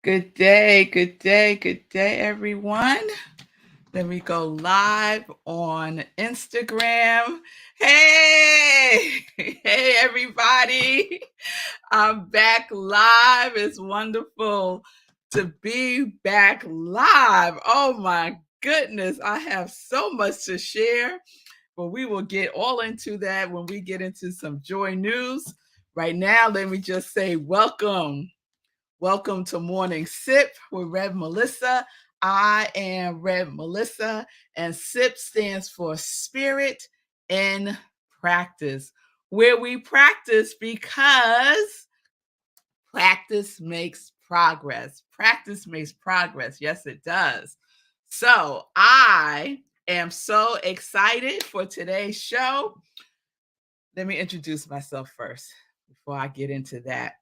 Good day, everyone. Let me go live on Instagram. Hey, hey, everybody. I'm back live. It's wonderful to be back live. Oh, my goodness. I have so much to share, but we will get all into that when we get into some joy news. Right now, let me just say welcome. Welcome to Morning Sip with Rev Melissa. I am Rev Melissa, and SIP stands for Spirit in Practice, where we practice because practice makes progress. Practice makes progress. Yes, it does. So I am so excited for today's show. Let me introduce myself first before I get into that.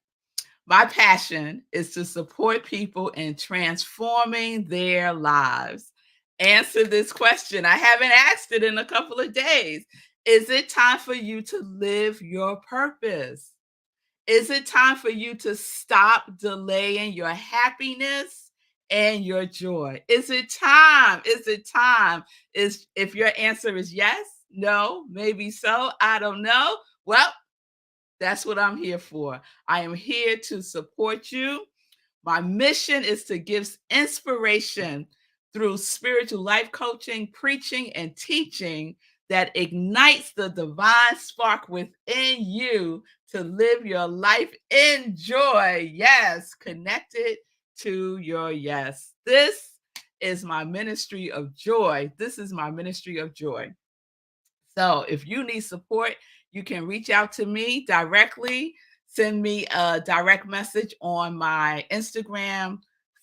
My passion is to support people in transforming their lives. Answer this question. I haven't asked it in a couple of days. Is it time for you to live your purpose? Is it time for you to stop delaying your happiness and your joy? Is it time? Is it time? If your answer is yes, no, maybe so, I don't know. Well, that's what I'm here for. I am here to support you. My mission is to give inspiration through spiritual life coaching, preaching, and teaching that ignites the divine spark within you to live your life in joy. Yes, connected to your yes. This is my ministry of joy. This is my ministry of joy. So if you need support, you can reach out to me directly. Send me a direct message on my Instagram,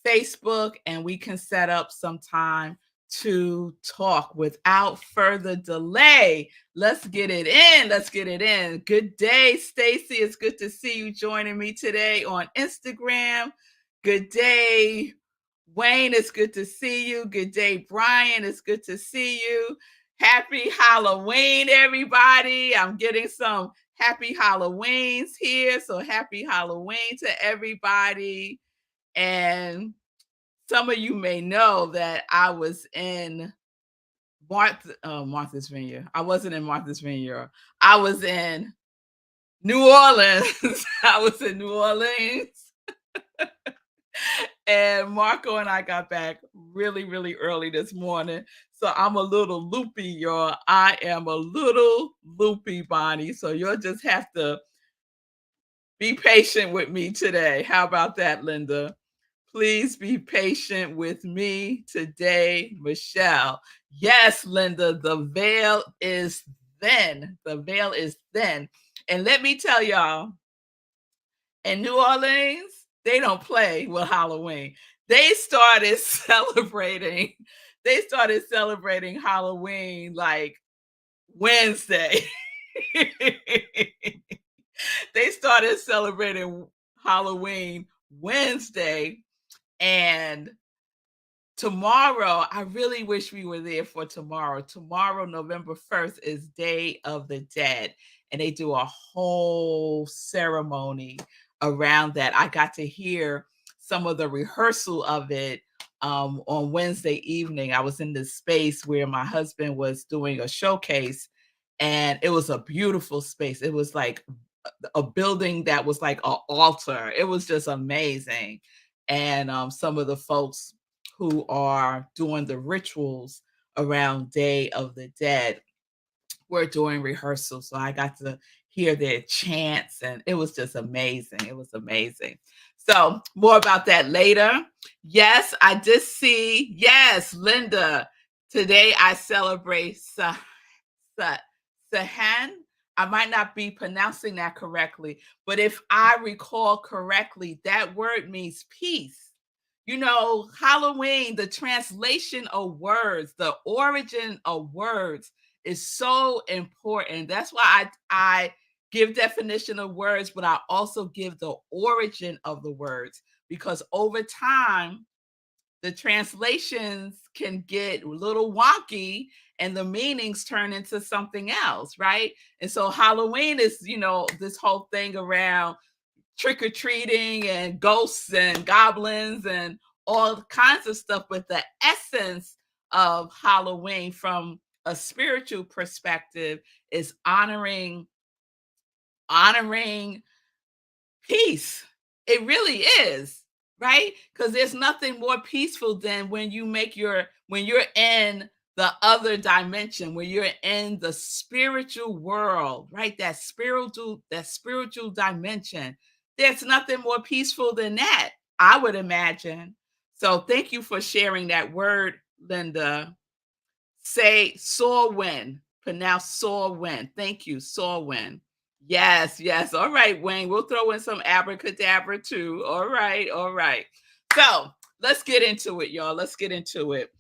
Facebook, and we can set up some time to talk without further delay. Let's get it in. Let's get it in. Good day, Stacy. It's good to see you joining me today on Instagram. Good day, Wayne. It's good to see you. Good day, Brian. It's good to see you. Happy Halloween, everybody. I'm getting some happy Halloweens here. So happy Halloween to everybody. And some of you may know that I was in Martha's Vineyard. I wasn't in Martha's Vineyard. I was in New Orleans. I was in New Orleans. And Marco and I got back really, really early this morning. So I'm a little loopy, y'all. I am a little loopy, Bonnie. So you'll just have to be patient with me today. How about that, Linda? Please be patient with me today, Michelle. Yes, Linda, the veil is thin. The veil is thin. And let me tell y'all, in New Orleans, they don't play with Halloween. They started celebrating, they started celebrating Halloween like Wednesday. They started celebrating Halloween Wednesday. And tomorrow, I really wish we were there for tomorrow. Tomorrow, November 1st, is Day of the Dead. And they do a whole ceremony around that. I got to hear some of the rehearsal of it on Wednesday evening. I was in this space where my husband was doing a showcase, and it was a beautiful space. It was like a building that was like an altar. It was just amazing. And some of the folks who are doing the rituals around Day of the Dead were doing rehearsals. So I got to hear their chants, and it was just amazing. It was amazing. So more about that later. Yes, I did see. Yes, Linda. Today I celebrate Sahan. I might not be pronouncing that correctly, but if I recall correctly, that word means peace. You know, Halloween, the translation of words, the origin of words is so important. That's why I give definition of words, but I also give the origin of the words, because over time, the translations can get a little wonky and the meanings turn into something else, right? And so Halloween is, this whole thing around trick-or-treating and ghosts and goblins and all kinds of stuff, but the essence of Halloween from a spiritual perspective is honoring peace. It really is, right? Because there's nothing more peaceful than when you're in the other dimension, when you're in the spiritual world, right? That spiritual dimension. There's nothing more peaceful than that, I would imagine. So thank you for sharing that word, Linda. Say soar wind. Pronounce soar wind. Thank you, soar wind. Yes, yes. All right, Wayne. We'll throw in some abracadabra too. All right, all right. So let's get into it, y'all. Let's get into it.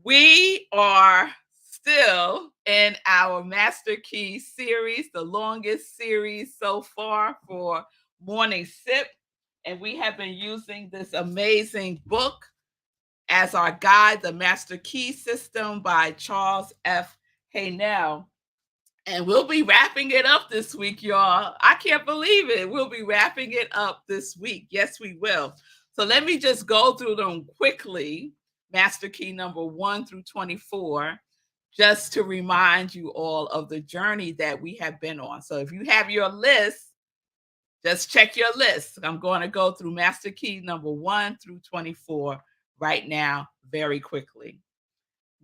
We are still in our Master Key series, the longest series so far for Morning Sip. And we have been using this amazing book as our guide, The Master Key System by Charles F. Haynell. And we'll be wrapping it up this week, y'all. I can't believe it. We'll be wrapping it up this week. Yes, we will. So let me just go through them quickly. Master Key number 1 through 24, just to remind you all of the journey that we have been on. So if you have your list, just check your list. I'm going to go through Master Key number 1 through 24 right now, very quickly.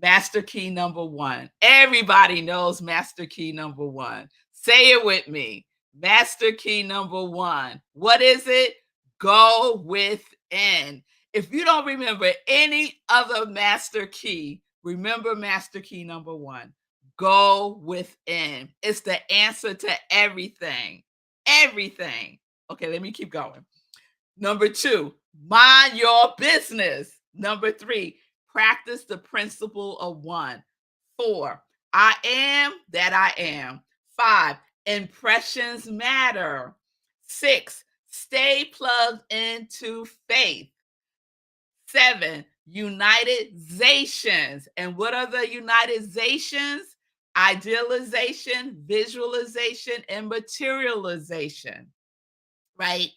Master Key number 1. Everybody knows Master Key number 1. Say it with me. Master Key number 1. What is it? Go within. If you don't remember any other Master Key, remember Master Key number 1. Go within. It's the answer to everything. Everything. Okay, let me keep going. Number 2, mind your business. Number 3, practice the principle of 1. 4, I am that I am. 5, impressions matter. 6, stay plugged into faith. 7, unitizations. And what are the unitizations? Idealization, visualization, and materialization, right?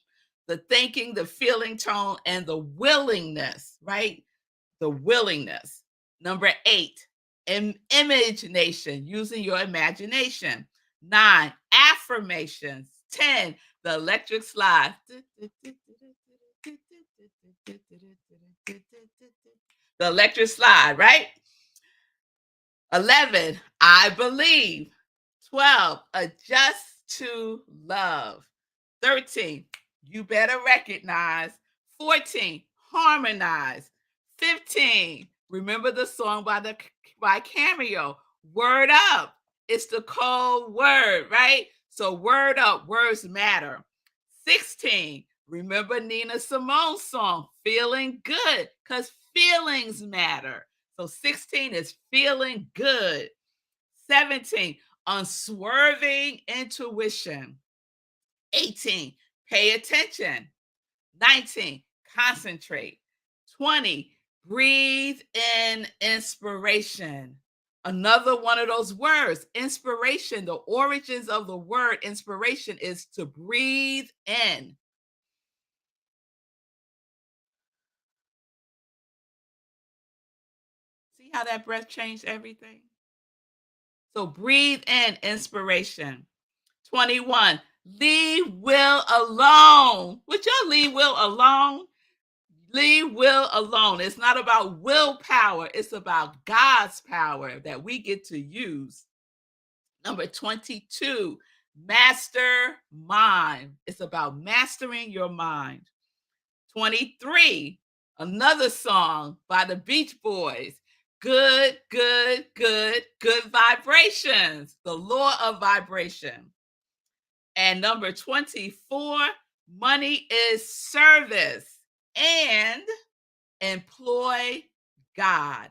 The thinking, the feeling tone, and the willingness, right? The willingness. Number 8, imagination, using your imagination. 9, affirmations. 10, the electric slide. The electric slide, right? 11, I believe. 12, adjust to love. 13, you better recognize. 14, harmonize. 15, remember the song by Cameo, word up. It's the code word, right? So word up, words matter. 16, remember Nina Simone's song, Feeling Good, because feelings matter. So 16 is feeling good. 17, unswerving intuition. 18, pay attention. 19, concentrate. 20, breathe in inspiration. Another one of those words, inspiration. The origins of the word inspiration is to breathe in. See how that breath changed everything? So breathe in inspiration. 21, leave will alone. Would y'all leave will alone? Leave will alone. It's not about willpower. It's about God's power that we get to use. Number 22, master mind. It's about mastering your mind. 23, another song by the Beach Boys. Good, good, good, good vibrations. The law of vibration. And number 24, money is service and employ God.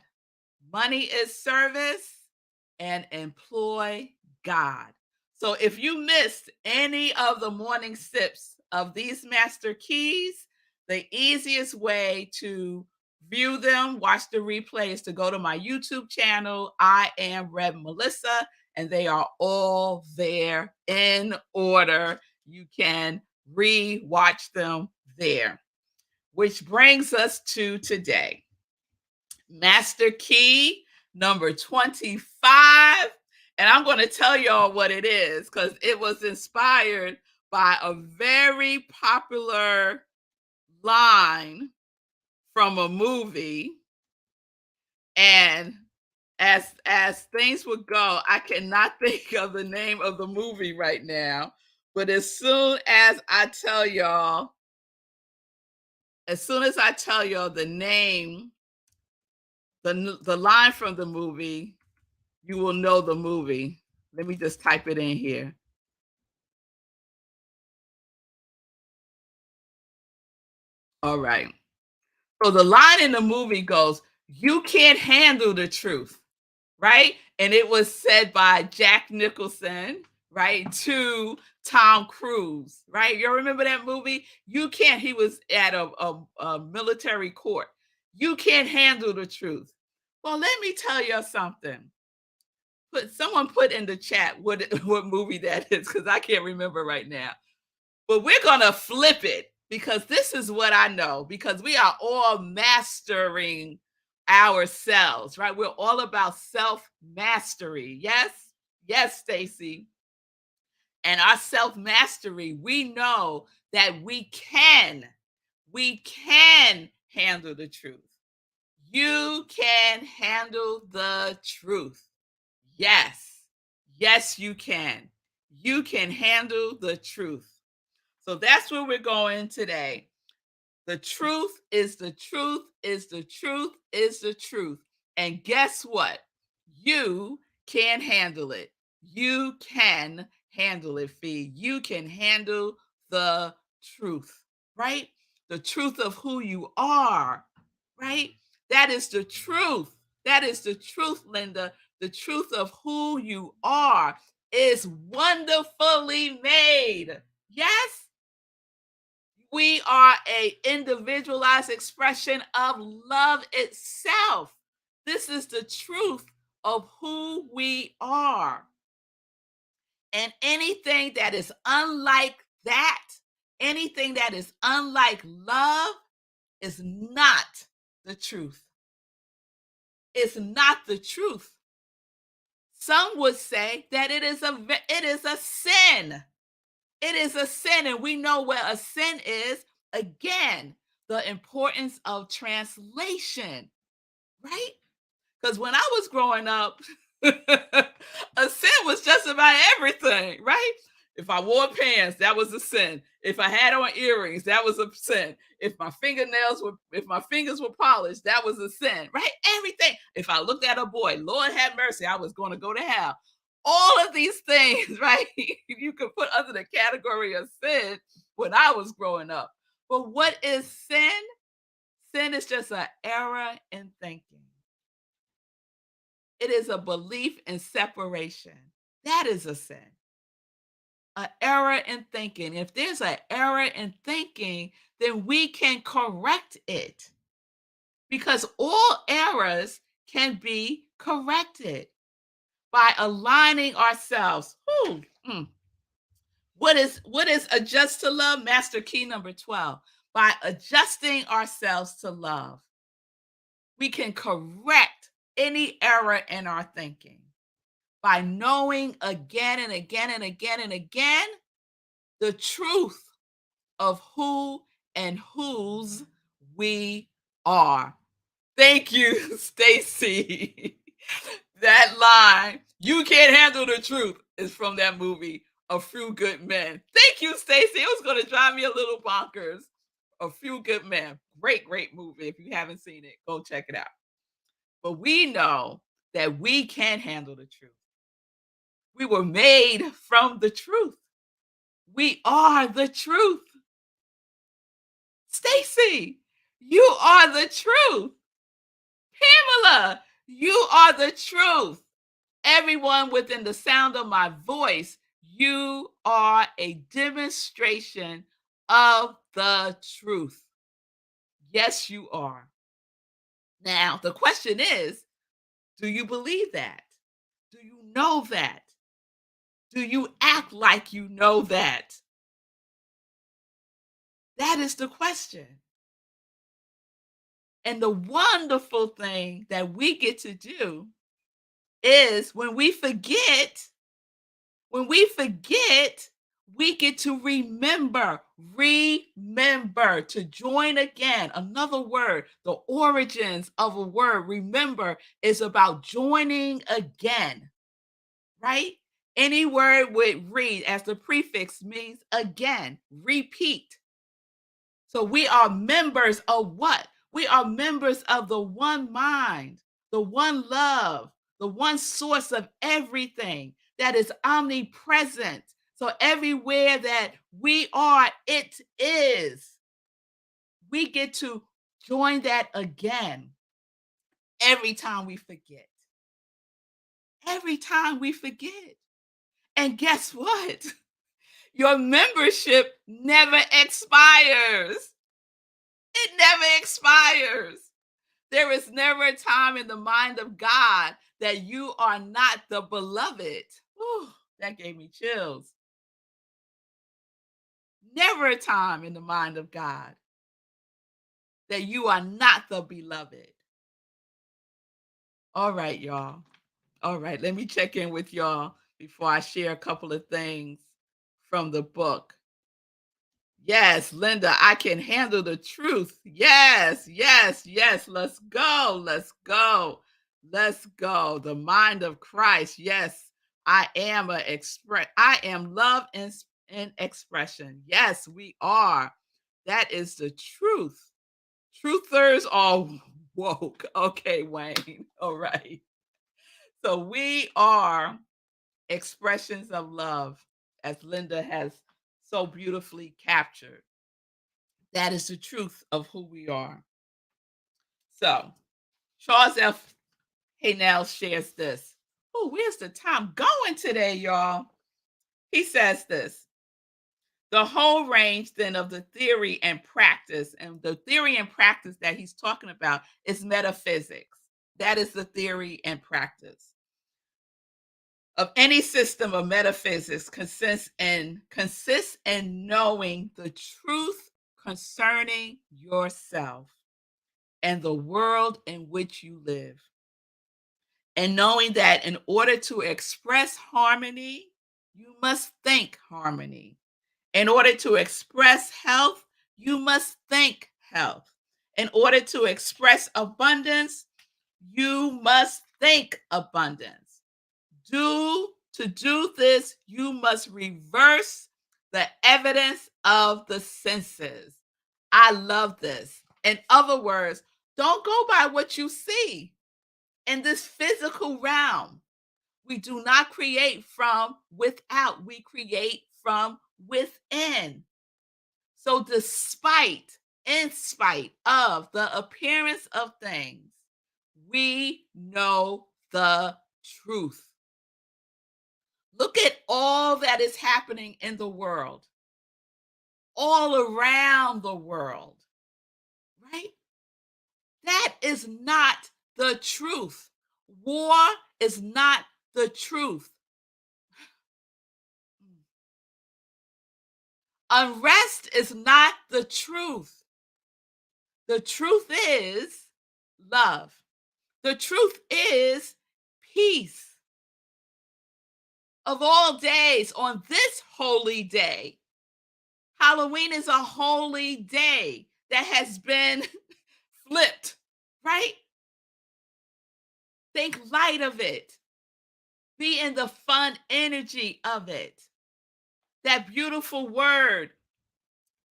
Money is service and employ God. So if you missed any of the morning sips of these master keys, the easiest way to view them, watch the replay, is to go to my YouTube channel, I Am Rev Melissa, and they are all there in order. You can re-watch them there. Which brings us to today. Master key number 25. And I'm going to tell y'all what it is because it was inspired by a very popular line from a movie. And as things would go, I cannot think of the name of the movie right now. But as soon as I tell y'all the name, the line from the movie, you will know the movie. Let me just type it in here. All right. So the line in the movie goes, "You can't handle the truth," right? And it was said by Jack Nicholson, right, to Tom Cruise, right? You remember that movie? You can't. He was at a military court. You can't handle the truth. Well, let me tell you something. Someone put in the chat what what movie that is because I can't remember right now. But we're gonna flip it because this is what I know because we are all mastering ourselves, right? We're all about self mastery. Yes, yes, Stacy. And our self mastery, we know that we can handle the truth. You can handle the truth. Yes. Yes, you can. You can handle the truth. So that's where we're going today. The truth is the truth is the truth is the truth. And guess what? You can handle it. You can handle it, Fee. You can handle the truth, right? The truth of who you are, right? That is the truth. That is the truth, Linda. The truth of who you are is wonderfully made. Yes, we are a individualized expression of love itself. This is the truth of who we are. And anything that is unlike that, anything that is unlike love is not the truth. It's not the truth. Some would say that it is a sin. It is a sin, and we know what a sin is. Again, the importance of translation, right? Because when I was growing up, a sin was just about everything, right? If I wore pants, that was a sin. If I had on earrings, that was a sin. If my fingers were polished, that was a sin, right? Everything. If I looked at a boy, Lord have mercy, I was going to go to hell. All of these things, right? You could put under the category of sin when I was growing up. But what is sin? Sin is just an error in thinking. It is a belief in separation. That is a sin. An error in thinking. If there's an error in thinking, then we can correct it because all errors can be corrected by aligning ourselves. Ooh, What is adjust to love? Master key number 12. By adjusting ourselves to love, we can correct any error in our thinking by knowing again and again and again and again the truth of who and whose we are. Thank you, Stacy. That line, "You can't handle the truth," is from that movie, A Few Good Men. Thank you, Stacy. It was going to drive me a little bonkers. A Few Good Men. Great, great movie. If you haven't seen it, go check it out. But we know that we can handle the truth. We were made from the truth. We are the truth. Stacy, you are the truth. Pamela, you are the truth. Everyone within the sound of my voice, you are a demonstration of the truth. Yes, you are. Now, the question is, do you believe that? Do you know that? Do you act like you know that? That is the question. And the wonderful thing that we get to do is when we forget, we get to remember to join again. Another word, the origins of a word, remember, is about joining again, right? Any word with re as the prefix means again, repeat. So we are members of what? We are members of the one mind, the one love, the one source of everything that is omnipresent. So everywhere that we are, it is. We get to join that again every time we forget. Every time we forget. And guess what? Your membership never expires. It never expires. There is never a time in the mind of God that you are not the beloved. Whew, that gave me chills. Never a time in the mind of God that you are not the beloved. All right, y'all. All right, let me check in with y'all before I share a couple of things from the book. Yes, Linda, I can handle the truth. Yes, yes, yes. Let's go. Let's go. Let's go. The mind of Christ. Yes, I am love in expression. Yes, we are. That is the truth. Truthers are woke. Okay, Wayne. All right. So we are expressions of love, as Linda has so beautifully captured. That is the truth of who we are. So, Charles F. Haynell shares this. Oh, where's the time going today, y'all? He says this: the whole range then of the theory and practice, and the theory and practice that he's talking about is metaphysics. That is the theory and practice of any system of metaphysics consists in knowing the truth concerning yourself and the world in which you live. And knowing that in order to express harmony, you must think harmony. In order to express health, you must think health. In order to express abundance, you must think abundance. To do this, you must reverse the evidence of the senses. I love this. In other words, don't go by what you see in this physical realm. We do not create from without, we create from within. So, in spite of the appearance of things, we know the truth. Look at all that is happening in the world, all around the world, right? That is not the truth. War is not the truth. Unrest is not the truth. The truth is love. The truth is peace. Of all days, on this holy day, Halloween is a holy day that has been flipped, right? Think light of it. Be in the fun energy of it. That beautiful word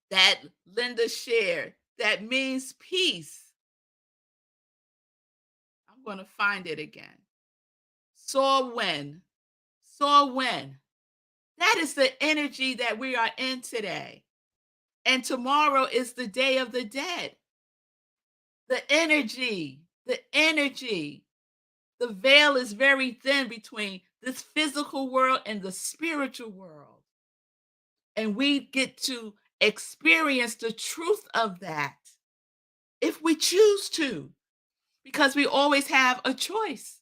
that Linda shared that means peace. I'm going to find it again. Soar when. Soar when. That is the energy that we are in today. And tomorrow is the Day of the Dead. The energy. The veil is very thin between this physical world and the spiritual world. And we get to experience the truth of that if we choose to, because we always have a choice.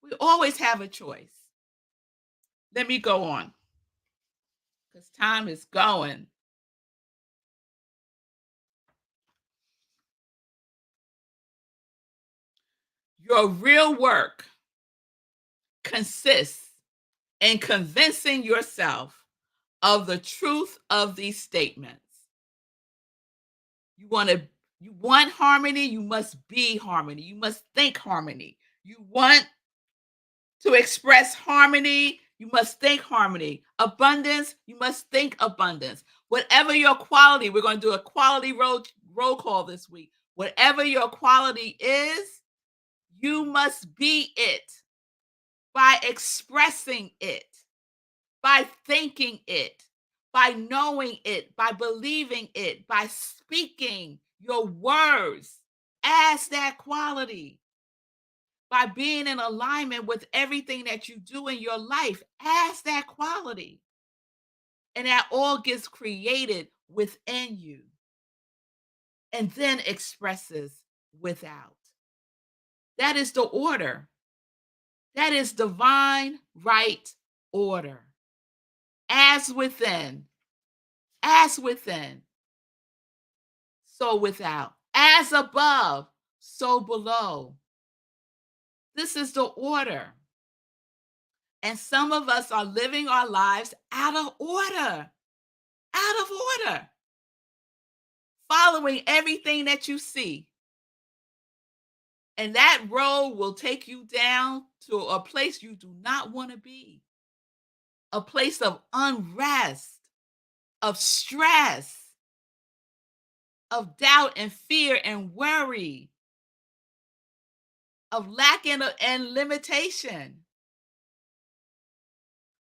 We always have a choice. Let me go on because time is going. Your real work consists in convincing yourself of the truth of these statements. You want to you want harmony, you must be harmony. You must think harmony. You want to express harmony, you must think harmony. Abundance, you must think abundance. Whatever your quality, we're going to do a quality roll call this week. Whatever your quality is, you must be it by expressing it, by thinking it, by knowing it, by believing it, by speaking your words as that quality, by being in alignment with everything that you do in your life as that quality. And that all gets created within you and then expresses without. That is the order. That is divine right order. As within, so without. As above, so below. This is the order. And some of us are living our lives out of order, following everything that you see. And that road will take you down to a place you do not want to be, a place of unrest, of stress, of doubt and fear and worry, of lack and limitation.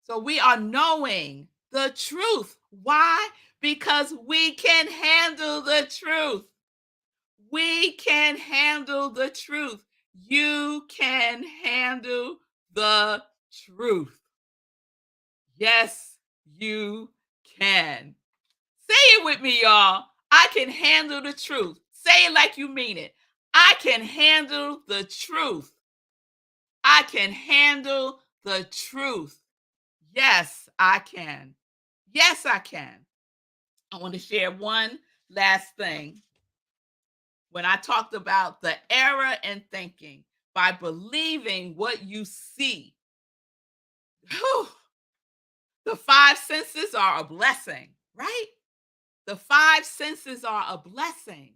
So we are knowing the truth. Why? Because we can handle the truth. We can handle the truth. You can handle the truth. Yes, you can. Say it with me, y'all. I can handle the truth. Say it like you mean it. I can handle the truth. I can handle the truth. Yes, I can. Yes, I can. I want to share one last thing. When I talked about the error in thinking by believing what you see, whew, the five senses are a blessing, right? The five senses are a blessing.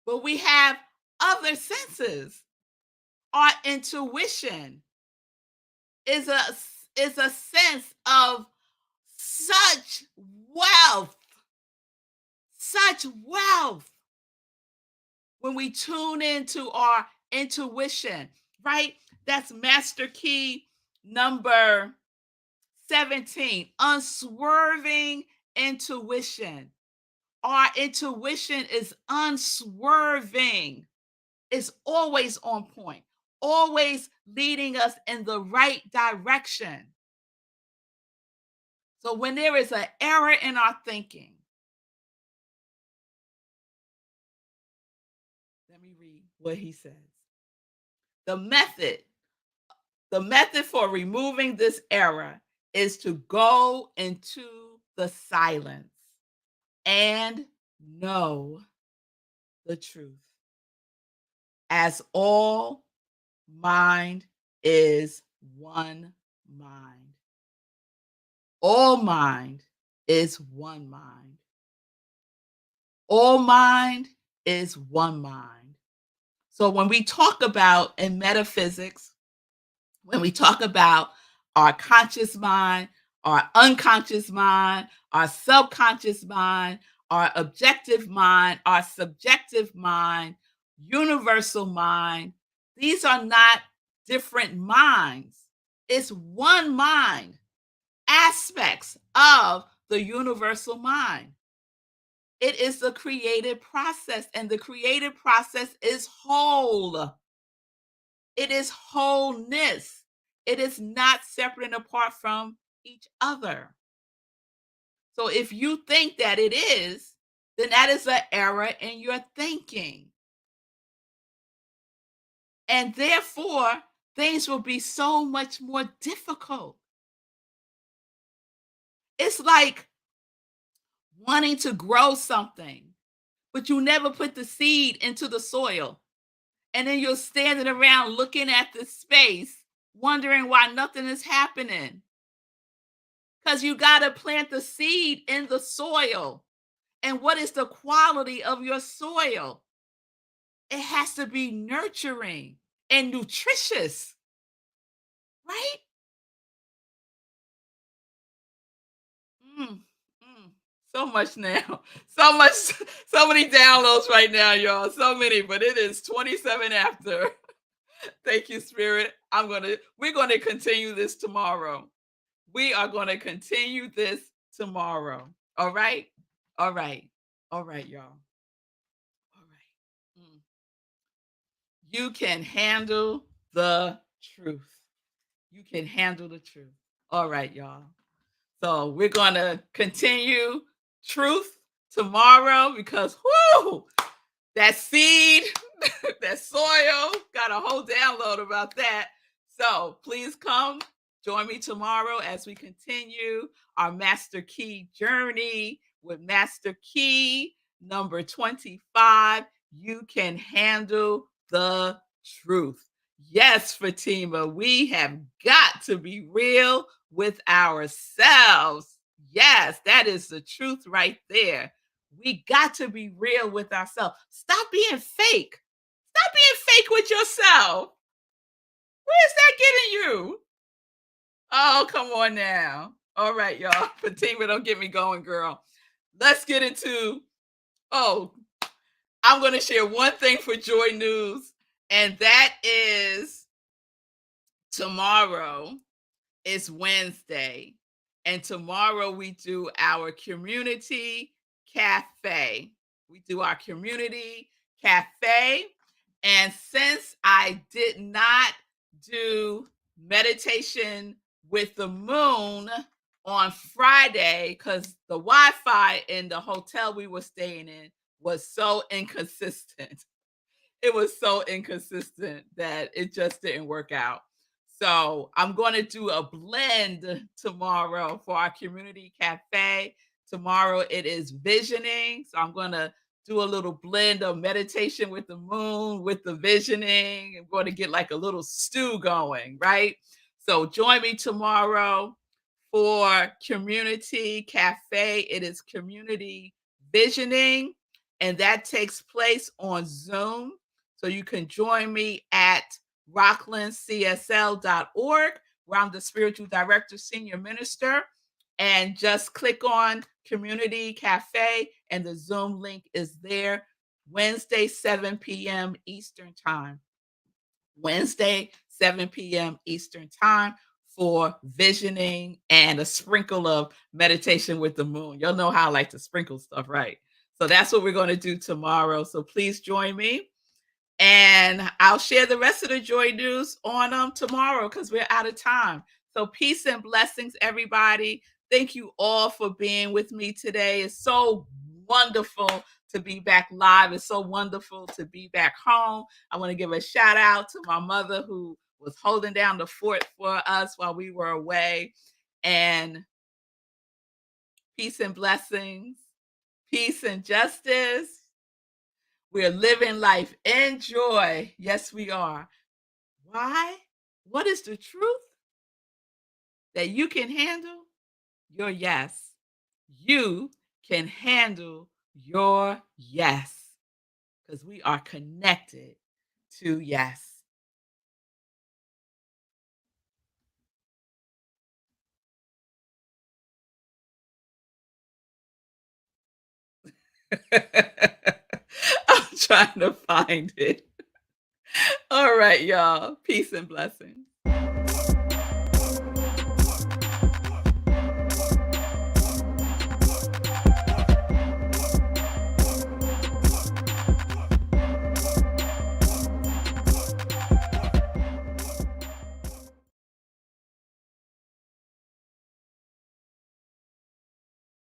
But we have other senses. Our intuition is a sense of such wealth, such wealth. When we tune into our intuition, right? That's master key number 17, unswerving intuition. Our intuition is unswerving. It's always on point, always leading us in the right direction. So when there is an error in our thinking, let me read what he says. The method for removing this error is to go into the silence and know the truth. As all mind is one mind. All mind is one mind. All mind is one mind. So when we talk about in metaphysics, when we talk about our conscious mind, our unconscious mind, our subconscious mind, our objective mind, our subjective mind, universal mind, these are not different minds. It's one mind, aspects of the universal mind. It is the creative process, and the creative process is whole. It is wholeness. It is not separate and apart from each other. So if you think that it is, then that is an error in your thinking. And therefore, things will be so much more difficult. It's like wanting to grow something, but you never put the seed into the soil. And then you're standing around looking at the space, wondering why nothing is happening. Because you got to plant the seed in the soil. And what is the quality of your soil? It has to be nurturing and nutritious, right? Mm, mm. So much now. So much, so many downloads right now, y'all. So many, but it is 27 after. Thank you, Spirit. We're gonna continue this tomorrow. We are gonna continue this tomorrow. All right? All right. All right, y'all. All right. You can handle the truth. You can handle the truth. All right, y'all. So we're gonna continue truth tomorrow because whoo, that seed, that soil, got a whole download about that. So please come join me tomorrow as we continue our Master Key journey with Master Key number 25. You can handle the truth. Yes, Fatima, we have got to be real with ourselves. Yes, that is the truth right there. We got to be real with ourselves. Stop being fake. Stop being fake with yourself. Where's that getting you? Oh, come on now. All right, y'all. Fatima, don't get me going, girl. Let's get into, oh, I'm going to share one thing for Joy News, and that is tomorrow is Wednesday. And tomorrow we do our community cafe. We do our community cafe. And since I did not do meditation with the moon on Friday, because the Wi Fi in the hotel we were staying in was so inconsistent, it was so inconsistent that it just didn't work out. So I'm going to do a blend tomorrow for our community cafe. Tomorrow it is visioning. So I'm going to do a little blend of meditation with the moon, with the visioning. I'm going to get like a little stew going, right? So join me tomorrow for community cafe. It is community visioning, and that takes place on Zoom. So you can join me at rocklandcsl.org, where I'm the spiritual director, senior minister, and just click on Community Cafe, and the Zoom link is there. Wednesday, 7 p.m. Eastern Time. Wednesday, 7 p.m. Eastern Time for visioning and a sprinkle of meditation with the moon. You'll know how I like to sprinkle stuff, right? So that's what we're going to do tomorrow. So please join me. And I'll share the rest of the joy news on tomorrow because we're out of time. So peace and blessings, everybody. Thank you all for being with me today. It's so wonderful to be back live. It's so wonderful to be back home. I want to give a shout out to my mother who was holding down the fort for us while we were away. And peace and blessings, peace and justice. We're living life in joy. Yes, we are. Why? What is the truth? That you can handle your yes. You can handle your yes because we are connected to yes. I'm trying to find it. All right, y'all. Peace and blessings.